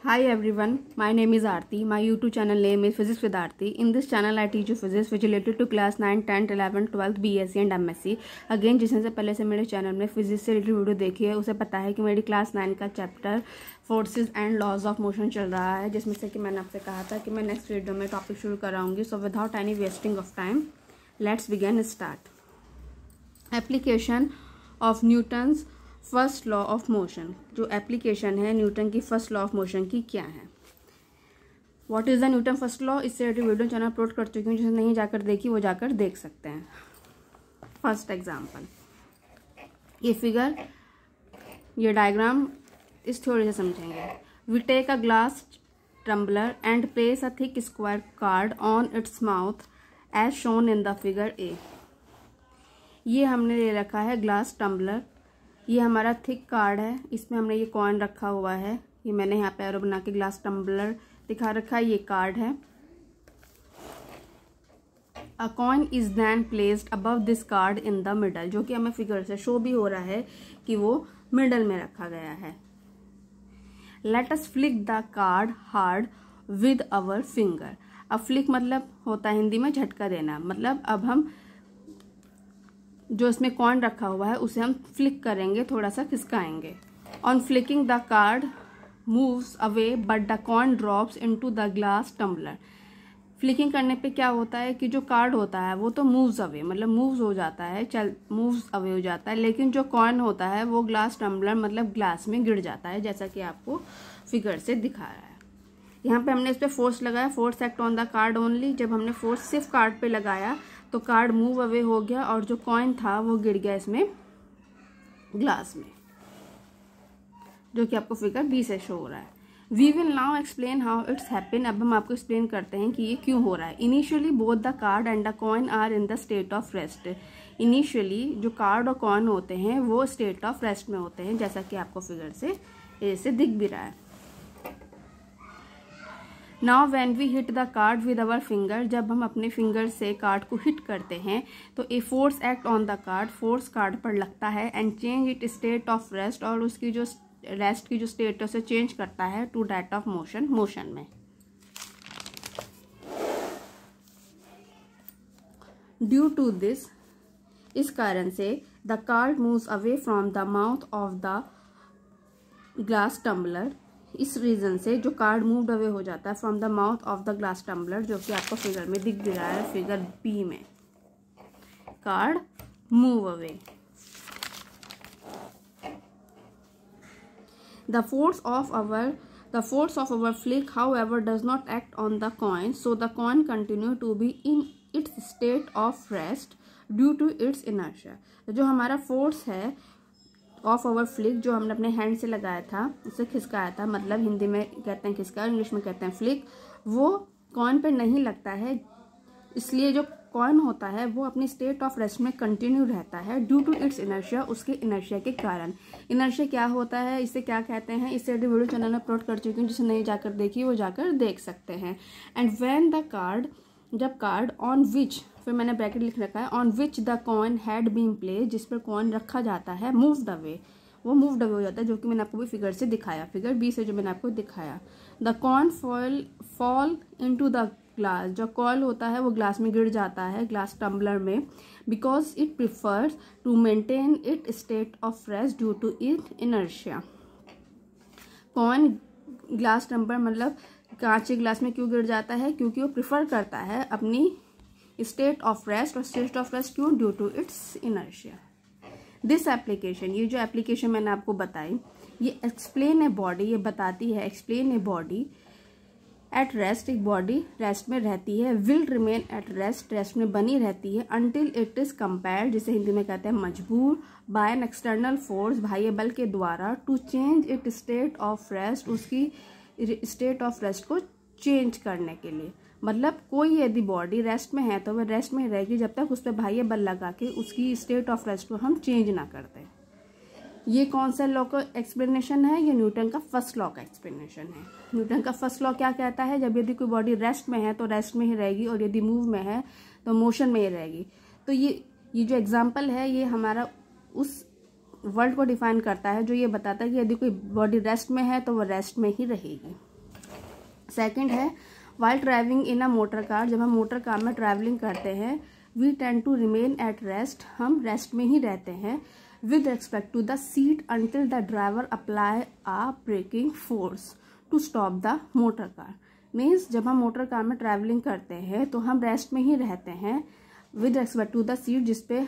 Hi everyone, my name is Aarti. My YouTube channel name is Physics with Aarti. In this channel I teach you physics which related to class 9, 10, 11, 12, BSc and MSc. Again जिसने से पहले से मेरे channel में physics से related video देखी है उसे पता है कि मेरी क्लास 9 का chapter forces and laws of motion चल रहा है, जिसमें से कि मैंने आपसे कहा था कि मैं नेक्स्ट वीडियो में टॉपिक शुरू कराऊंगी. So without any wasting of time let's begin start. Application of Newton's first law of motion. जो एप्लीकेशन है न्यूटन की फर्स्ट लॉ ऑफ मोशन की क्या है. What is the Newton first law, इससे रिलेटेड वीडियो चैनल अपलोड कर चुकी हूँ, जिसे नहीं जाकर देखी वो जाकर देख सकते हैं. फर्स्ट एग्जांपल, ये फिगर, ये डायग्राम इस थ्योरी से समझेंगे. We take a glass tumbler and place a thick square card on its mouth as shown in the figure A. ये हमने ले रखा है ग्लास टम्बलर, ये हमारा थिक कार्ड है, इसमें हमने ये कॉइन रखा हुआ है. ये मैंने यहाँ पे एरो बना के ग्लास टम्बलर दिखा रखा है, ये कार्ड है. A coin is then placed above this card in the middle, जो कि हमें फिगर से शो भी हो रहा है कि वो मिडल में रखा गया है. Let us flick the card hard with our finger. अब फ्लिक मतलब होता है हिंदी में झटका देना, मतलब अब हम जो इसमें कॉइन रखा हुआ है उसे हम फ्लिक करेंगे, थोड़ा सा खिसकाएंगे. On flicking the card moves away but the coin drops into the glass tumbler. Flicking करने पे क्या होता है कि जो कार्ड होता है वो तो मूव्स अवे, मतलब मूव्स हो जाता है, मूव्स अवे हो जाता है, लेकिन जो कॉइन होता है वो ग्लास टम्बलर मतलब ग्लास में गिर जाता है, जैसा कि आपको फिगर से दिखा रहा है. यहाँ पे हमने इस पर फोर्स लगाया, force act on the card only. जब हमने फोर्स सिर्फ कार्ड पे लगाया तो कार्ड मूव अवे हो गया और जो कॉइन था वो गिर गया इसमें ग्लास में, जो कि आपको फिगर बी से शो हो रहा है. We will now explain how it's happen. अब हम आपको एक्सप्लेन करते हैं कि ये क्यों हो रहा है. Initially both the card and the coin are in the state of rest. Initially जो कार्ड और कॉइन होते हैं वो स्टेट ऑफ रेस्ट में होते हैं, जैसा कि आपको फिगर से ऐसे दिख भी रहा है. Now when we hit the card with our finger, जब हम अपने फिंगर से कार्ड को हिट करते हैं तो a force act on the card, force card पर लगता है and change it state of rest, और उसकी जो रेस्ट की जो स्टेट है उसे चेंज करता है to that of motion, motion में. ड्यू टू दिस, इस कारण से the card moves away from the mouth of the glass tumbler. इस रीजन से जो कार्ड मूव्ड अवे हो जाता है from the mouth of the glass tumbler, जो कि आपको फिगर में दिख भी रहा है, फिगर बी में. Card move away. The force of our flick however does not act on the coin, so the coin continue to be in its state of rest due to its inertia. जो हमारा force है of our flick, जो हमने अपने hand से लगाया था, उसे खिसकाया था, मतलब हिंदी में कहते हैं खिसका, इंग्लिश में कहते हैं फ्लिक, वो कॉइन पे नहीं लगता है. इसलिए जो कॉइन होता है वो अपनी स्टेट ऑफ रेस्ट में कंटिन्यू रहता है ड्यू टू इट्स इनर्शिया, उसके इनर्शिया के कारण. इनर्शिया क्या होता है, इसे क्या कहते हैं, इससे वीडियो चैनल में अपलोड कर चुकी हूँ, जिसे नहीं जाकर देखी वो जाकर देख सकते हैं. एंड व्हेन द कार्ड, जब कार्ड ऑन विच, फिर मैंने ब्रैकेट लिख रखा है, on which the coin had been place, जिस पर कॉइन रखा जाता है, मूव्ड अवे, वो मूव्ड अवे हो जाता है, जो कि मैंने आपको भी फिगर से दिखाया, फिगर बी से जो मैंने आपको दिखाया. The coin fall into the glass, जो कॉइल होता है वो ग्लास में गिर जाता है, ग्लास टम्बलर में, because it prefers to maintain it state of rest due to it inertia. Coin glass tumbler मतलब कांच के ग्लास में क्यों गिर जाता है, क्योंकि वो प्रिफर करता है अपनी स्टेट ऑफ रेस्ट, और स्टेट ऑफ रेस्ट क्यों, due to its inertia. This application, ये जो एप्लीकेशन मैंने आपको बताई, ये एक्सप्लेन ए बॉडी, ये बताती है explain a body at rest, एक बॉडी रेस्ट में रहती है, will remain at rest, rest में बनी रहती है, अंटिल इट इज कंपेयर्ड, जिसे हिंदी में कहते हैं मजबूर, बाय एन एक्सटर्नल फोर्स, बाह्य बल के द्वारा, to change it state of rest, उसकी स्टेट ऑफ रेस्ट को चेंज करने के लिए. मतलब कोई यदि बॉडी रेस्ट में है तो वह रेस्ट में रहेगी जब तक उस पर बाह्य बल लगा के उसकी स्टेट ऑफ रेस्ट को हम चेंज ना करते. ये कौन सा लॉ का एक्सप्लेनेशन है, ये न्यूटन का फर्स्ट लॉ का एक्सप्लेनेशन है. न्यूटन का फर्स्ट लॉ क्या कहता है, जब यदि कोई बॉडी रेस्ट में है तो रेस्ट में ही रहेगी, और यदि मूव में है तो मोशन में ही रहेगी. तो ये जो एग्जाम्पल है ये हमारा उस वर्ड को डिफाइन करता है जो ये बताता है कि यदि कोई बॉडी रेस्ट में है तो वो रेस्ट में ही रहेगी. सेकंड है while travelling in a motor car, जब हम मोटर कार में ट्रैवलिंग करते हैं we tend to remain at rest, हम रेस्ट में ही रहते हैं with respect to the seat until the driver apply a braking force to stop the motor car. Means जब हम मोटर कार में ट्रैवलिंग करते हैं तो हम रेस्ट में ही रहते हैं with respect to the seat, जिसपे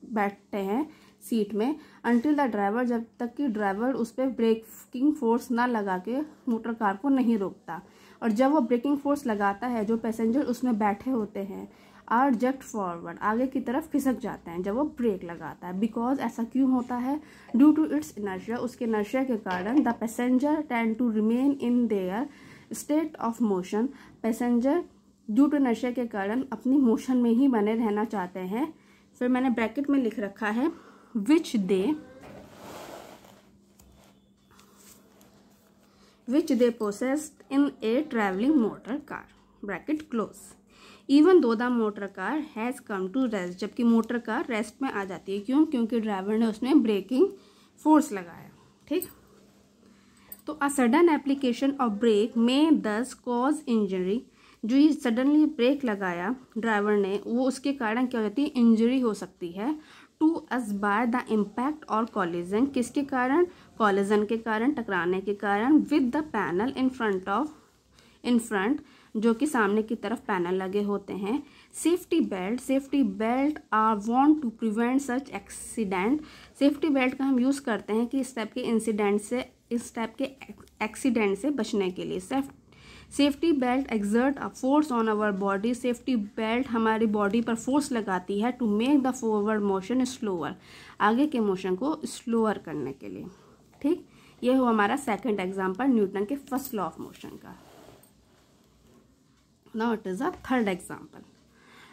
बैठते हैं सीट में, अंटिल द ड्राइवर, जब तक कि ड्राइवर उस पर ब्रेकिंग फोर्स ना लगा के मोटर कार को नहीं रोकता। और जब वो ब्रेकिंग फोर्स लगाता है जो पैसेंजर उसमें बैठे होते हैं आर जस्ट फॉरवर्ड, आगे की तरफ खिसक जाते हैं जब वो ब्रेक लगाता है। बिकॉज ऐसा क्यों होता है? ड्यू टू इट्स इनर्शिया, उसके इनर्शिया के कारण the passenger tend to remain in their state of motion, passenger due to inertia के कारण अपनी मोशन में ही बने रहना चाहते हैं। फिर मैंने ब्रैकेट में लिख रखा है which they possessed in a traveling motor car, bracket close, even though the motor car has come to rest, जबकि मोटर कार रेस्ट में आ जाती है। क्यों? क्योंकि ड्राइवर ने उसमें ब्रेकिंग फोर्स लगाया। ठीक, तो a sudden application of brake may thus cause injury, जो ये सडनली ब्रेक लगाया ड्राइवर ने वो उसके कारण क्या हो जाती है? इंजरी हो सकती है। To us by the impact और कॉलिजन, किसके कारण? कॉलिजन के कारण, टकराने के कारण, with the panel in front, जो कि सामने की तरफ पैनल लगे होते हैं। Safety belt are want to prevent such accident, safety belt का हम यूज़ करते हैं कि इस टाइप के एक्सीडेंट से बचने के लिए। Safety belt exert a force on our body, safety belt हमारी बॉडी पर फोर्स लगाती है to make the forward motion slower, आगे के मोशन को स्लोअर करने के लिए। ठीक, ये हुआ हमारा सेकंड एग्जांपल न्यूटन के फर्स्ट लॉ ऑफ मोशन का। Now it is a third example.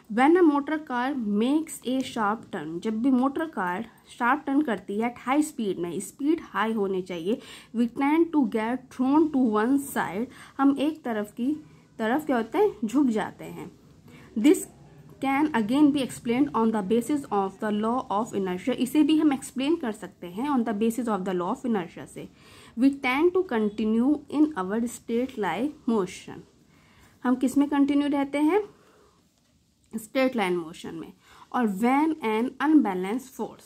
When a motor car makes a sharp turn, जब भी मोटर कार शार्प टर्न करती है एट हाई स्पीड में, स्पीड हाई होनी चाहिए, we tend to get thrown to one side, हम एक तरफ की तरफ क्या होते हैं? झुक जाते हैं। This can again be explain on the basis of the law of inertia, इसे भी हम एक्सप्लेन कर सकते हैं on the basis of the law of inertia से। We tend to continue in our straight line motion, हम किस में कंटिन्यू रहते हैं? स्ट्रेट लाइन मोशन में। और व्हेन एन अनबैलेंस फोर्स,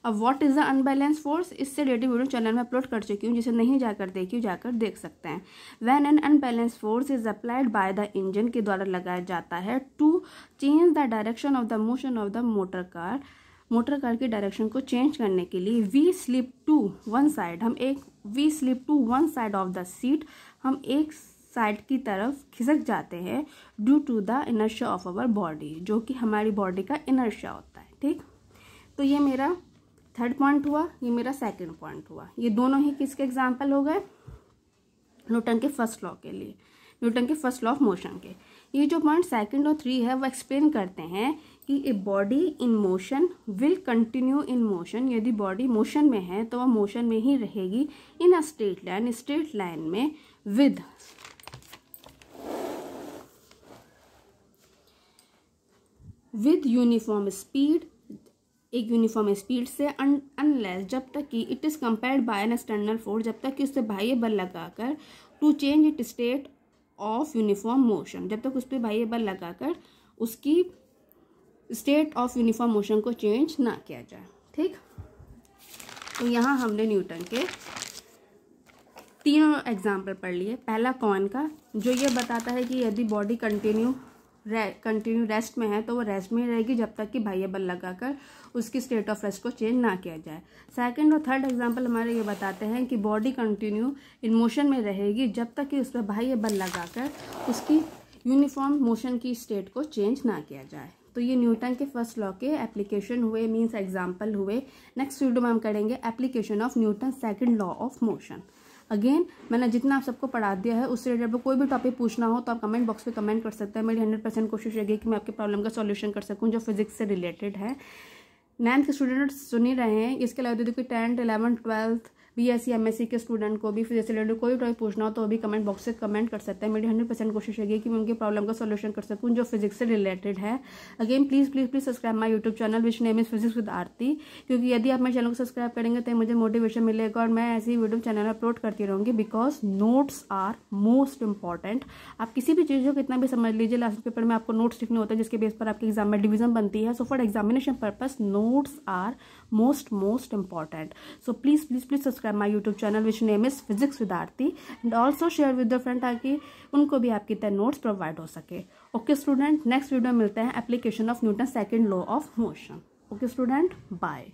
अब what is the unbalance force, इससे रिलेटेड वीडियो चैनल में अपलोड कर चुकी हूँ, जिसे नहीं जाकर देखिए जाकर देख सकते हैं। When an unbalance force is applied by the engine, के द्वारा लगाया जाता है to change the direction of the motion of the motor car की डायरेक्शन को चेंज करने के लिए we slip to one side, we slip to one side of the seat, हम एक साइड की तरफ खिसक जाते हैं due to the inertia of our body, जो कि हमारी बॉडी का इनर्शिया होता है। ठीक, तो ये मेरा थर्ड पॉइंट हुआ, ये मेरा सेकंड पॉइंट हुआ। ये दोनों ही किसके एग्जांपल हो गए? न्यूटन के फर्स्ट लॉ के लिए, न्यूटन के फर्स्ट लॉ ऑफ मोशन के। ये जो पॉइंट सेकंड और 3 है वो एक्सप्लेन करते हैं कि a body in motion will continue in motion, यदि बॉडी मोशन में है तो वह मोशन में ही रहेगी इन अ स्ट्रेट लाइन में विद यूनिफॉर्म स्पीड, एक यूनिफॉर्म स्पीड से, अनलेस, जब तक कि it is compared by an external force, जब तक कि उससे बाह्य बल लगाकर to change it state of uniform motion, जब तक उस पर बाह्य बल लगाकर उसकी स्टेट ऑफ यूनिफॉर्म मोशन को चेंज ना किया जाए। ठीक, तो यहाँ हमने न्यूटन के तीनों एग्जाम्पल पढ़ लिए। पहला कॉइन का, जो ये बताता है कि यदि बॉडी कंटिन्यू रेस्ट में है तो वो रेस्ट में ही रहेगी जब तक कि बाह्य बल लगाकर उसकी स्टेट ऑफ रेस्ट को चेंज ना किया जाए। सेकंड और थर्ड एग्जांपल हमारे ये बताते हैं कि बॉडी कंटिन्यू इन मोशन में रहेगी जब तक कि उस पर बाह्य बल लगाकर उसकी यूनिफॉर्म मोशन की स्टेट को चेंज ना किया जाए। तो ये न्यूटन के फर्स्ट लॉ के एप्लीकेशन हुए, मीन्स एग्जाम्पल हुए। नेक्स्ट वीडियो में हम करेंगे application of Newton second law of motion. Again मैंने जितना आप सबको पढ़ा दिया है उससे रिलेटेड कोई भी टॉपिक पूछना हो तो आप कमेंट बॉक्स पे कमेंट कर सकते हैं। मेरी 100% कोशिश रहेगी कि मैं आपके प्रॉब्लम का सॉल्यूशन कर सकूं जो फिजिक्स से रिलेटेड है। 9th के स्टूडेंट सुन ही रहे हैं, इसके अलावा यदि कोई 10th, 11th, 12th BSc MSc के स्टूडेंट को भी फिजिक्स से रिलेटेड कोई टॉपिक पूछना हो तो भी कमेंट बॉक्स से कमेंट कर सकते हैं। मेरी 100% कोशिश रहेगी कि मैं उनकी प्रॉब्लम का सोल्यूशन कर सकूँ जो फिजिक्स से रिलेटेड है। Again please please please subscribe my YouTube channel which name is physics with Aarti, क्योंकि यदि आप मेरे चैनल को सब्सक्राइब करेंगे तो मुझे मोटिवेशन मिलेगा और मैं ऐसी वीडियो चैनल अपलोड करती रहूँगी। Because notes are most important. आप किसी भी चीज़ को कितना भी समझ लीजिए, लास्ट पेपर में आपको नोट्स लिखने होते हैं जिसके बेस पर आपके एग्जाम में डिवीजन बनती है। So for examination purpose notes are most important. So please please please subscribe my YouTube channel which name is physics with Aarti and also share with the friend ताकि उनको भी आपकी तरह नोट्स प्रोवाइड हो सके। ओके स्टूडेंट, नेक्स्ट वीडियो मिलते हैं application of Newton second law of motion. Okay student, bye.